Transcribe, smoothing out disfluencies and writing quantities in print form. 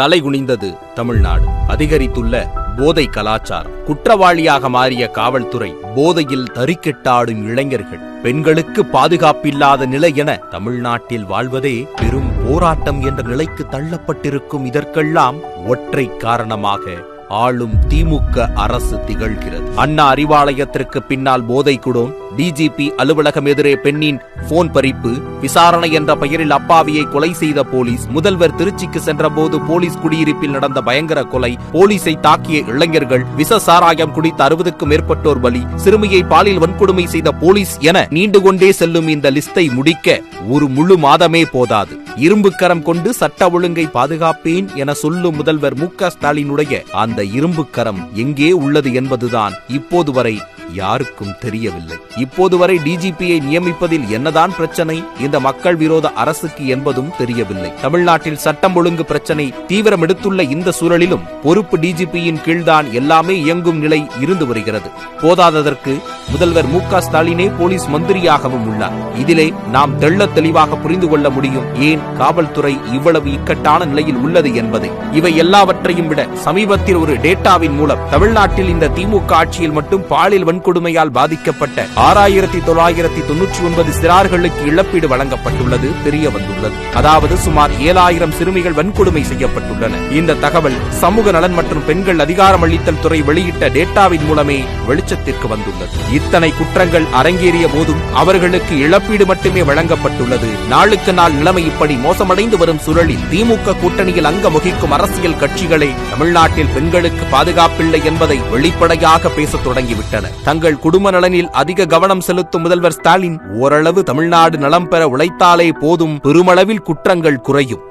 தலைகுனிந்தது தமிழ்நாடு. அதிகரித்துள்ள போதை கலாச்சாரம், குற்றவாளியாக மாறிய காவல்துறை, போதையில் தறிக்கெட்டாடும் இளைஞர்கள், பெண்களுக்கு பாதுகாப்பில்லாத நிலை என தமிழ்நாட்டில் வாழ்வதே பெரும் போராட்டம் என்ற நிலைக்கு தள்ளப்பட்டிருக்கும் இதற்கெல்லாம் ஒற்றை காரணமாக ஆளும் திமுக அரசு திகழ்கிறது. அண்ணா அறிவாலயத்திற்கு பின்னால் போதை குடோன், டிஜிபி அலுவலகம் எதிரே பெண்ணின் போன் பறிப்பு, விசாரணை என்ற பெயரில் அப்பாவியை கொலை செய்த போலீஸ், முதல்வர் திருச்சிக்கு சென்றபோது போலீஸ் குடியிருப்பில் நடந்த பயங்கர கொலை, போலீஸை தாக்கிய இளைஞர்கள், விச சாராயம் குடித்த 60க்கும் மேற்பட்டோர் பலி, சிறுமியை பாலியல் வன்கொடுமை செய்த போலீஸ் என நீண்டு கொண்டே செல்லும் இந்த லிஸ்டை முடிக்க ஒரு முழு மாதமே போதாது. இரும்பு கரம் கொண்டு சட்ட ஒழுங்கை பாதுகாப்பேன் என சொல்லும் முதல்வர் மு.க. ஸ்டாலினுடைய அந்த இரும்பு கரம் எங்கே உள்ளது என்பதுதான் இப்போது வரை யாருக்கும் தெரியவில்லை. இப்போது வரை டிஜிபியை நியமிப்பதில் என்னதான் பிரச்சனை இந்த மக்கள் விரோத அரசுக்கு என்பதும் தெரியவில்லை. தமிழ்நாட்டில் சட்டம் ஒழுங்கு பிரச்சனை தீவிரம் எடுத்துள்ள இந்த சூழலிலும் பொறுப்பு டிஜிபியின் கீழ்தான் எல்லாமே இயங்கும் நிலை இருந்து வருகிறது. போதாததற்கு முதல்வர் மு.க. ஸ்டாலினே போலீஸ் மந்திரியாகவும் உள்ளார். இதிலே நாம் தெள்ள தெளிவாக புரிந்து கொள்ள முடியும் ஏன் காவல்துறை இவ்வளவு இக்கட்டான நிலையில் உள்ளது என்பதை. இவை எல்லாவற்றையும் விட சமீபத்தில் ஒரு டேட்டாவின் மூலம் தமிழ்நாட்டில் இந்த திமுக ஆட்சியில் மட்டும் பாலியல் வன்கொடுமையால் பாதிக்கப்பட்ட 6999 சிறார்களுக்கு இழப்பீடு வழங்கப்பட்டுள்ளது தெரிய வந்துள்ளது. அதாவது சுமார் 7000 சிறுமிகள் வன்கொடுமை செய்யப்பட்டுள்ளன. இந்த தகவல் சமூக நலன் மற்றும் பெண்கள் அதிகாரமளித்தல் துறை வெளியிட்ட டேட்டாவின் மூலமே வெளிச்சத்திற்கு வந்துள்ளது. இத்தனை குற்றங்கள் அரங்கேறிய போதும் அவர்களுக்கு இழப்பீடு மட்டுமே வழங்கப்பட்டுள்ளது. நாளுக்கு நாள் நிலைமை இப்படி மோசமடைந்து வரும் சூழலில் திமுக கூட்டணியில் அங்கம் வகிக்கும் அரசியல் கட்சிகளே தமிழ்நாட்டில் பெண்களுக்கு பாதுகாப்பில்லை என்பதை வெளிப்படையாக பேசத் தொடங்கிவிட்டன. தங்கள் குடும்ப நலனில் அதிக கவனம் செலுத்தும் முதல்வர் ஸ்டாலின் ஓரளவு தமிழ்நாடு நலம் பெற உழைத்தாலே போதும் பெருமளவில் குற்றங்கள் குறையும்,